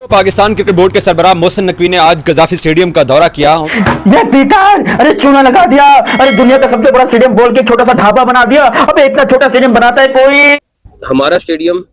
Pakistan cricket board के सरबराह मोहसिन नकवी ने आज गद्दाफी स्टेडियम का दौरा किया। ये पीटर, अरे चूना लगा दिया। अरे दुनिया का सबसे बड़ा स्टेडियम बोल के छोटा सा ढाबा बना दिया। अब इतना छोटा स्टेडियम बनाता है कोई? हमारा स्टेडियम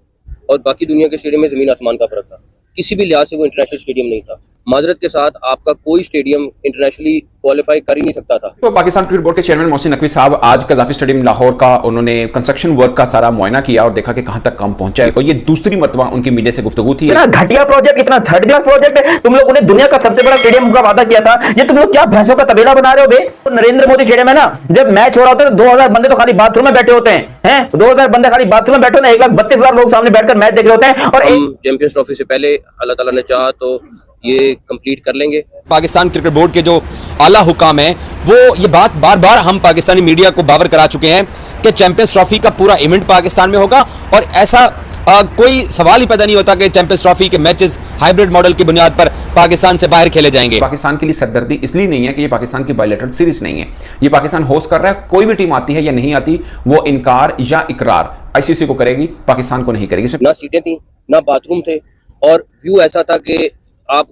और बाकी दुनिया के स्टेडियम में जमीन आसमान का फर्क था। किसी भी लिहाज से वो इंटरनेशनल स्टेडियम नहीं था। माजरत के साथ आपका कोई स्टेडियम इंटरनेशनली क्वालिफाई कर ही नहीं सकता था। तो पाकिस्तान क्रिकेट बोर्ड के चेयरमैन मोहसिन नकवी साहब आज गद्दाफी स्टेडियम लाहौर का उन्होंने कंस्ट्रक्शन वर्क का सारा मुआयना किया और देखा कि कहां तक काम पहुंचा है। और ये दूसरी मर्तबा उनकी मीडिया से गुफ्तगू थी। इतना घटिया प्रोजेक्ट, इतना थर्ड क्लास प्रोजेक्ट है। तुम लोगों ने दुनिया का सबसे बड़ा स्टेडियम का वादा किया था। ये तुम लोग क्या भैंसों का तबेला बना रहे हो बे? तो नरेंद्र मोदी स्टेडियम है ना, जब मैच हो रहा होता है तो 2000 बंदे तो खाली बाथरूम में बैठे होते हैं। 2000 बंदे खाली बाथरूम में बैठे होते हैं। 1,32,000 लोग सामने बैठकर मैच देख रहे होते हैं। और चैंपियंस ट्रॉफी से पहले अल्लाह ताला ने चाहा तो ये कंप्लीट कर लेंगे। पाकिस्तान क्रिकेट बोर्ड के जो आला हुकाम हैं वो ये बात बार बार हम पाकिस्तानी मीडिया को बावर करा चुके हैं कि चैंपियंस ट्रॉफी का पूरा इवेंट पाकिस्तान में होगा और ऐसा कोई सवाल ही पैदा नहीं होता कि चैंपियंस ट्रॉफी के मैचेस हाइब्रिड मॉडल की बुनियाद पर पाकिस्तान से बाहर खेले जाएंगे। पाकिस्तान के लिए सरदर्दी इसलिए नहीं है कि ये पाकिस्तान की बायलैटरल सीरीज नहीं है। ये पाकिस्तान होस्ट कर रहा है। कोई भी टीम आती है या नहीं आती, वो इनकार या इकरार आईसीसी को करेगी, पाकिस्तान को नहीं करेगी। ना सीटें थी, ना बाथरूम थे और व्यू ऐसा था कि आप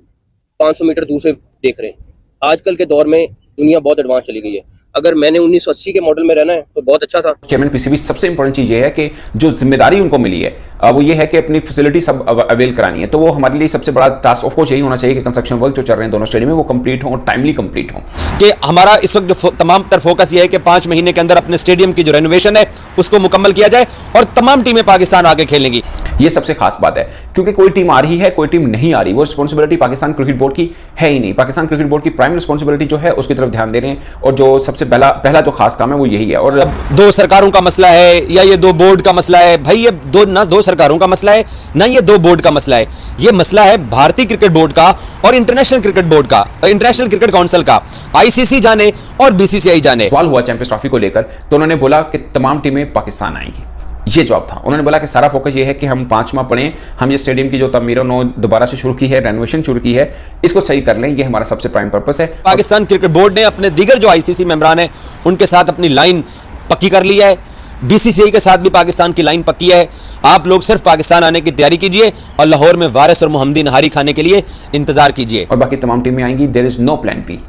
500 मीटर दूर से देख रहे हैं। आजकल के दौर में दुनिया बहुत एडवांस चली गई है। अगर मैंने 1980 के मॉडल में रहना है तो बहुत अच्छा था। चेयरमैन पीसीबी सबसे इंपॉर्टेंट चीज ये है कि जो जिम्मेदारी उनको मिली है वो ये है कि अपनी फैसिलिटी सब अवेल करानी है। तो वो हमारे लिए सबसे बड़ा टास्क ऑफ कोर्स यही होना चाहिए कि कंस्ट्रक्शन वर्क जो चल रहे हैं दोनों स्टेडियम में वो कंप्लीट हो, टाइमली कंप्लीट हो। कि हमारा इस वक्त जो तमाम तर फोकस ये है कि 5 महीने के अंदर अपने स्टेडियम की जो रेनोवेशन है उसको मुकम्मल किया जाए और तमाम टीमें पाकिस्तान आके खेलेंगी। ये सबसे खास बात है क्योंकि कोई टीम आ रही है, कोई टीम नहीं आ रही, वो रिस्पॉन्सिबिलिटी पाकिस्तान क्रिकेट बोर्ड की है ही नहीं। पाकिस्तान क्रिकेट बोर्ड की प्राइम रिस्पॉन्सिबिलिटी जो है उसकी तरफ ध्यान दे रहे हैं और जो सबसे पहला जो खास काम है वो यही है। और दो सरकारों का मसला है या ये दो बोर्ड का मसला है? भाई ये दो सरकारों का मसला है ना, ये दो बोर्ड का मसला है। ये मसला है भारतीय क्रिकेट बोर्ड का और इंटरनेशनल क्रिकेट बोर्ड का, इंटरनेशनल क्रिकेट काउंसिल का। आईसीसी जाने और बीसीसीआई जाने। सवाल हुआ चैंपियंस ट्रॉफी को लेकर तो उन्होंने बोला कि तमाम टीमें पाकिस्तान आएंगी, ये जवाब था। उन्होंने बोला कि सारा फोकस ये है कि हम 5वां पढ़ें, हम ये स्टेडियम की जो तमीर दोबारा से शुरू की है, रेनोवेशन शुरू की है, इसको सही कर लें। ये हमारा सबसे प्राइम पर्पस है। पाकिस्तान क्रिकेट बोर्ड ने अपने दीगर जो आईसीसी मेंबरान हैं उनके साथ अपनी लाइन पक्की कर ली है। बीसीसीआई के साथ भी पाकिस्तान की लाइन पक्की है। आप लोग सिर्फ पाकिस्तान आने की तैयारी कीजिए और लाहौर में वारिस और मोहम्मदी नहारी खाने के लिए इंतजार कीजिए। और बाकी तमाम टीमें आएंगी। There is no plan B,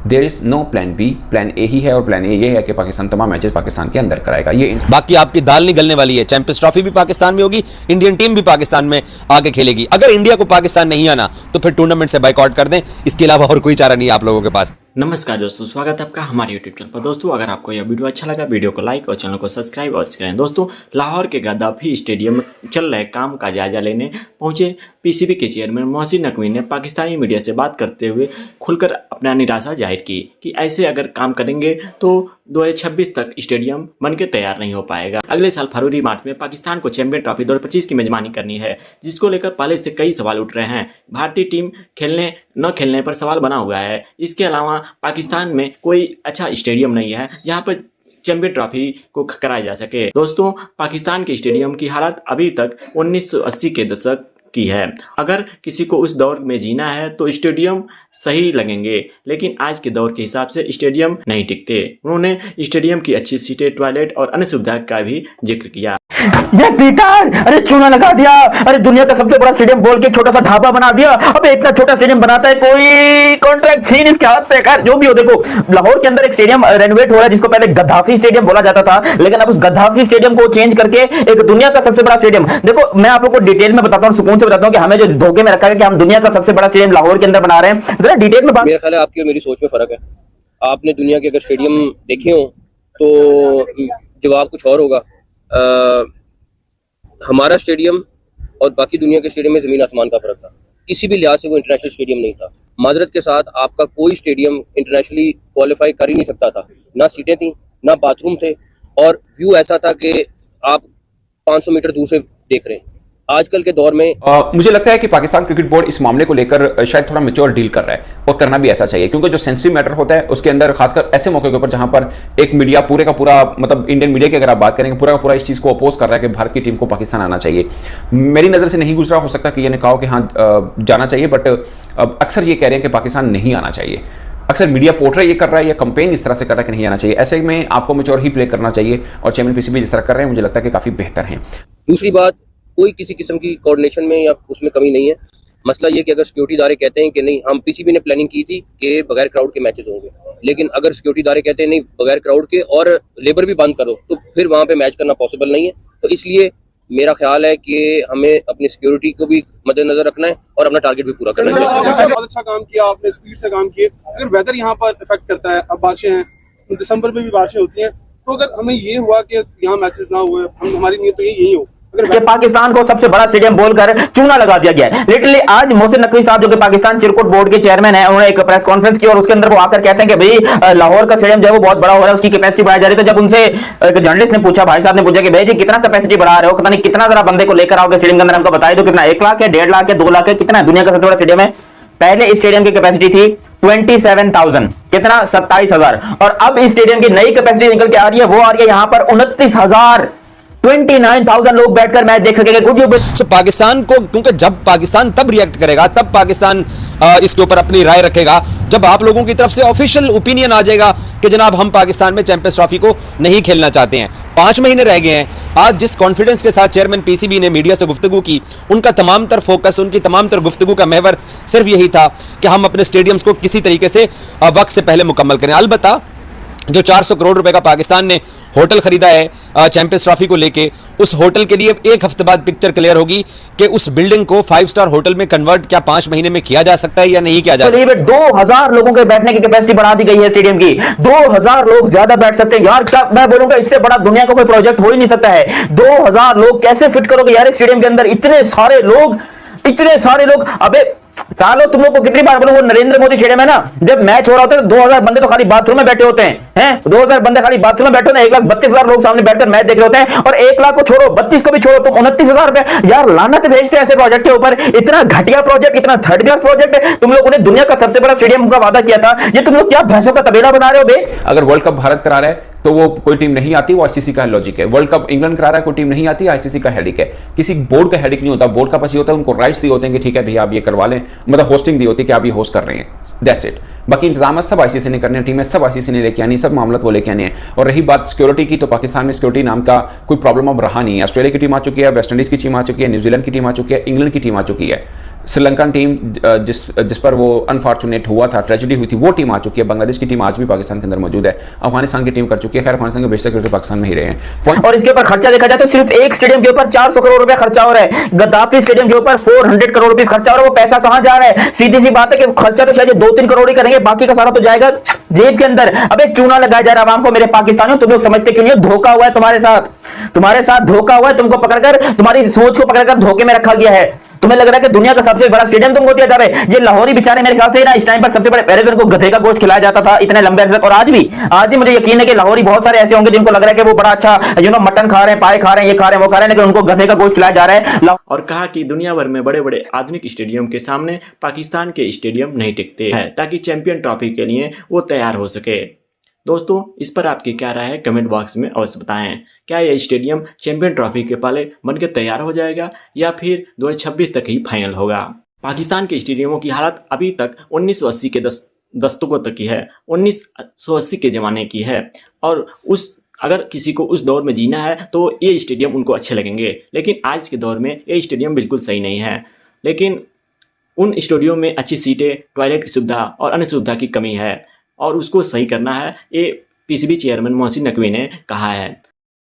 there is no plan B. Plan A ही है और प्लान ए ये है कि पाकिस्तान तमाम मैचेस पाकिस्तान के अंदर कराएगा। ये बाकी आपकी दाल नहीं गलने वाली है। चैंपियंस ट्रॉफी भी पाकिस्तान में होगी, इंडियन टीम भी पाकिस्तान में आगे खेलेगी। अगर इंडिया को पाकिस्तान नहीं आना तो फिर टूर्नामेंट से बाइकआउट कर दें, इसके अलावा और कोई चारा नहीं है आप लोगों के पास। नमस्कार दोस्तों, स्वागत है आपका हमारे यूट्यूब चैनल पर। दोस्तों अगर आपको यह वीडियो अच्छा लगा, वीडियो को लाइक और चैनल को सब्सक्राइब और करें। दोस्तों लाहौर के गद्दाफी स्टेडियम में चल रहे काम का जायजा लेने पहुंचे पीसीबी के चेयरमैन मोहसिन नकवी ने पाकिस्तानी मीडिया से बात करते हुए खुलकर अपना निराशा जाहिर की कि ऐसे अगर काम करेंगे तो 2026 तक स्टेडियम बनके तैयार नहीं हो पाएगा। अगले साल फरवरी मार्च में पाकिस्तान को चैंपियन ट्रॉफी 2025 की मेजबानी करनी है, जिसको लेकर पहले से कई सवाल उठ रहे हैं। भारतीय टीम खेलने न खेलने पर सवाल बना हुआ है। इसके अलावा पाकिस्तान में कोई अच्छा स्टेडियम नहीं है जहाँ पर चैंपियन ट्रॉफी को कराया जा सके। दोस्तों पाकिस्तान के स्टेडियम की हालत अभी तक 1980 के दशक की है। अगर किसी को उस दौर में जीना है तो स्टेडियम सही लगेंगे, लेकिन आज के दौर के हिसाब से स्टेडियम नहीं टिकते। उन्होंने स्टेडियम की अच्छी सीटें, टॉयलेट और अन्य सुविधा का भी जिक्र किया। ये पीटर, अरे चूना लगा दिया। अरे दुनिया का सबसे बड़ा स्टेडियम बोल के छोटा सा ढाबा बना दिया। अब इतना छोटा स्टेडियम बनाता है कोई? कॉन्ट्रैक्ट छीन इसके हाथ से। खैर जो भी हो, देखो लाहौर के अंदर एक स्टेडियम रेनोवेट हो रहा है जिसको पहले गद्दाफी स्टेडियम बोला जाता था, लेकिन अब उस गद्दाफी स्टेडियम को चेंज करके एक दुनिया का सबसे बड़ा स्टेडियम। देखो मैं आप लोग को डिटेल में बताता हूँ, सुकून से बताता हूँ कि हमें जो धोखे में रखा है कि हम दुनिया का सबसे बड़ा स्टेडियम लाहौर के अंदर बना रहे हैं। जरा डिटेल में बात। मेरा ख्याल है आपकी और मेरी सोच में फर्क है। आपने दुनिया के अगर स्टेडियम देखे हो तो जवाब कुछ और होगा। हमारा स्टेडियम और बाकी दुनिया के स्टेडियम में जमीन आसमान का फर्क था। किसी भी लिहाज से वो इंटरनेशनल स्टेडियम नहीं था। माजरत के साथ आपका कोई स्टेडियम इंटरनेशनली क्वालिफाई कर ही नहीं सकता था। ना सीटें थी, ना बाथरूम थे और व्यू ऐसा था कि आप 500 मीटर दूर से देख रहे हैं। आजकल के दौर में मुझे लगता है कि पाकिस्तान क्रिकेट बोर्ड इस मामले को लेकर शायद थोड़ा मैच्योर डील कर रहा है और करना भी ऐसा चाहिए, क्योंकि जो सेंसिटिव मैटर होता है उसके अंदर खासकर ऐसे मौके के ऊपर जहां पर एक मीडिया पूरे का पूरा, मतलब इंडियन मीडिया की अगर आप बात करेंगे, पूरा का पूरा इस चीज को अपोज कर रहा है कि भारत की टीम को पाकिस्तान आना चाहिए। मेरी नजर से नहीं गुजरा, हो सकता कि ये कहा कि हाँ जाना चाहिए, बट अक्सर ये कह रहे हैं कि पाकिस्तान नहीं आना चाहिए। अक्सर मीडिया पोर्ट्रे ये कर रहा है या कंपेन इस तरह से कर रहा है कि नहीं आना चाहिए। ऐसे में आपको मैच्योर ही प्ले करना चाहिए और चेयरमैन पीसीबी जिस तरह कर रहे हैं मुझे लगता है कि काफी बेहतर है। दूसरी बात, कोई किसी किस्म की कोऑर्डिनेशन में या उसमें कमी नहीं है। मसला ये कि अगर सिक्योरिटी इदारे कहते हैं कि नहीं, हम पीसीबी ने प्लानिंग की थी कि बगैर क्राउड के मैचेस होंगे, लेकिन अगर सिक्योरिटी इदारे कहते हैं नहीं बगैर क्राउड के और लेबर भी बंद करो, तो फिर वहां पे मैच करना पॉसिबल नहीं है। तो इसलिए मेरा ख्याल है कि हमें अपनी सिक्योरिटी को भी मद्देनजर रखना है और अपना टारगेट भी पूरा करना है। बहुत अच्छा काम किया आपने, स्पीड से काम किए। अगर वेदर यहाँ पर इफेक्ट करता है, अब बारिशें हैं, दिसंबर में भी बारिशें होती हैं, तो अगर हमें ये हुआ कि यहाँ मैचेस ना हुए, हमारी नीयत तो यही हो कि पाकिस्तान को सबसे बड़ा स्टेडियम बोलकर चूना लगा दिया गया है। लिटरली आज मोहसिन नकवी साहब जो कि पाकिस्तान चिरकुट बोर्ड के चेयरमैन है, उन्होंने एक प्रेस कॉन्फ्रेंस की और उसके अंदर वो आकर कहते हैं कि भाई लाहौर का स्टेडियम जो है वो बहुत बड़ा हो रहा है, उसकी कैपेसिटी बढ़ाई जा रही है। तो जब उनसे एक जर्नलिस्ट ने पूछा, भाई साहब ने पूछा कि भाई जी कितना कैपेसिटी बढ़ा रहे हो, पता नहीं कितना जरा बंदे को लेकर आओगे स्टेडियम के अंदर, हमको बताइए तो कितना, 1 लाख है, 1.5 लाख है, 2 लाख है, कितना है? दुनिया का सबसे बड़ा स्टेडियम है। पहले इस स्टेडियम की कैपेसिटी थी 27,000, कितना? 27,000। और अब इस स्टेडियम की नई कैपेसिटी निकल के आ रही है, वो आ रही है यहां पर 29,000, 29,000 लोग बैठकर मैच देख सकेंगे। तो पाकिस्तान को, क्योंकि जब पाकिस्तान तब रिएक्ट करेगा, तब पाकिस्तान इसके ऊपर अपनी राय रखेगा जब आप लोगों की तरफ से ऑफिशियल ओपिनियन आ जाएगा कि जनाब हम पाकिस्तान में चैंपियंस ट्रॉफी को नहीं खेलना चाहते हैं। 5 महीने रह गए हैं। आज जिस कॉन्फिडेंस के साथ चेयरमैन पीसीबी ने मीडिया से गुफ्तगू की, उनका तमाम तर फोकस, उनकी तमाम तर गुफ्तगू का महवर सिर्फ यही था कि हम अपने स्टेडियम्स को किसी तरीके से वक्त से पहले मुकम्मल करें। अलबत्ता जो 400 करोड़ रुपए का पाकिस्तान ने होटल खरीदा है चैंपियंस ट्रॉफी को लेके, उस होटल के लिए 1 हफ्ते बाद पिक्चर क्लियर होगी कि उस बिल्डिंग को 5 स्टार होटल में कन्वर्ट क्या 5 महीने में किया जा सकता है या नहीं किया जा सकता। 2000 लोगों के बैठने की कैपेसिटी बढ़ा दी गई है स्टेडियम की, 2000 लोग ज्यादा बैठ सकते हैं। यार क्या मैं बोलूंगा, इससे बड़ा दुनिया का कोई प्रोजेक्ट हो ही नहीं सकता है। 2000 लोग कैसे फिट करोगे यार एक स्टेडियम के अंदर? इतने सारे लोग। अबे चलो तुम लोग को कितनी बार बोलूं, वो नरेंद्र मोदी स्टेडियम है ना, जब मैच हो रहा होता है तो 2000 बंदे तो खाली बाथरूम में बैठे होते हैं 2000 बंदे खाली बाथरूम में बैठे होते हैं। 1,32,000 लोग सामने बैठकर मैच देख रहे होते हैं, और 1 लाख को छोड़ो, 32 को भी छोड़ो, तुम 29,000 रुपए। यार लानत भेजते हैं ऐसे प्रोजेक्ट के ऊपर। इतना घटिया प्रोजेक्ट, इतना थर्ड क्लास प्रोजेक्ट है। तुम लोगों ने दुनिया का सबसे बड़ा स्टेडियम का वादा किया था, ये तुम लोग क्या भैंसों का तबेला बना रहे हो बे? अगर वर्ल्ड कप भारत करा रहा है तो वो कोई टीम नहीं आती, वो आईसीसी का लॉजिक है। वर्ल्ड कप इंग्लैंड करा रहा है, कोई टीम नहीं आती, आईसीसी का हेडिक है। किसी बोर्ड का हेडिक नहीं होता। बोर्ड का पास ये होता है, उनको राइट्स दिए होते हैं कि ठीक है भैया आप ये करवा लें, मतलब होस्टिंग दी होती है कि आप ये होस्ट कर रहे हैं, दैट्स इट। बाकी इंतजाम सब आईसीसी ने करने, टीमें सब आईसीसी ने लेके आनी, सब मामला वो लेके आने हैं। और रही बात सिक्योरिटी की, तो पाकिस्तान में सिक्योरिटी नाम का कोई प्रॉब्लम अब रहा नहीं है। ऑस्ट्रेलिया की टीम आ चुकी है, वेस्ट इंडीज की टीम आ चुकी है, न्यूजीलैंड की टीम आ चुकी है, इंग्लैंड की टीम आ चुकी है, श्रीलंकन टीम जिस पर वो अनफॉर्चुनेट हुआ था, ट्रेजेडी हुई थी, वो टीम आ चुकी है। बांग्लादेश की टीम आज भी पाकिस्तान के अंदर मौजूद है। अफगानिस्तान की टीम कर चुकी है। खैर अफगानिस्तान के बेशक क्रिकेट पाकिस्तान में ही रहे हैं। और इसके ऊपर खर्चा देखा जाए तो सिर्फ एक स्टेडियम के ऊपर 400 करोड़ रुपए खर्चा हो रहा है। गद्दाफी स्टेडियम के ऊपर 400 करोड़ रुपए खर्चा हो रहा है। वो पैसा कहां जा रहा है? सीधी सी बात है कि खर्चा तो शायद 2-3 करोड़ ही करेंगे, बाकी का सारा तो जाएगा जेब के अंदर। अबे चूना लगाया जा रहा है आवाम को। मेरे पाकिस्तानियों, तुम लोग समझते क्यों नहीं हो? धोखा हुआ है तुम्हारे साथ धोखा हुआ है। तुमको पकड़कर, तुम्हारी सोच को पकड़कर धोखे में रखा गया है। तुम्हें लग रहा है कि दुनिया का सबसे बड़ा स्टेडियम तुमको दिया जा रहा है। ये लाहौरी बेचारे मेरे ख्याल से ना इस टाइम पर सबसे बड़े, पहले तो उनको गधे का गोश्त खिलाया जाता था इतने लंबे अरसे तक, और आज भी मुझे यकीन है कि लाहौरी बहुत सारे ऐसे होंगे जिनको लग रहा है कि वो बड़ा अच्छा मटन खा रहे हैं, पाए खा रहे हैं, ये खा रहे हैं, वो खा रहे हैं, लेकिन उनको गधे का गोश्त खिलाया जा रहा है। और कहा कि दुनिया भर में बड़े बड़े आधुनिक स्टेडियम के सामने पाकिस्तान के स्टेडियम नहीं टिकते हैं, ताकि चैंपियन ट्रॉफी के लिए वो तैयार हो सके। दोस्तों इस पर आपकी क्या राय है कमेंट बॉक्स में अवश्य बताएं। क्या यह स्टेडियम चैंपियन ट्रॉफी के पहले बनकर तैयार हो जाएगा या फिर 2026 तक ही फाइनल होगा? पाकिस्तान के स्टेडियमों की हालत अभी तक 1980 के दस्तकों तक की है, 1980 के ज़माने की है। और अगर किसी को उस दौर में जीना है तो ये स्टेडियम उनको अच्छे लगेंगे, लेकिन आज के दौर में ये स्टेडियम बिल्कुल सही नहीं है। लेकिन उन स्टेडियम में अच्छी सीटें, टॉयलेट की सुविधा और अन्य सुविधा की कमी है, और उसको सही करना है, ये पीसीबी चेयरमैन मोहसिन नकवी ने कहा है।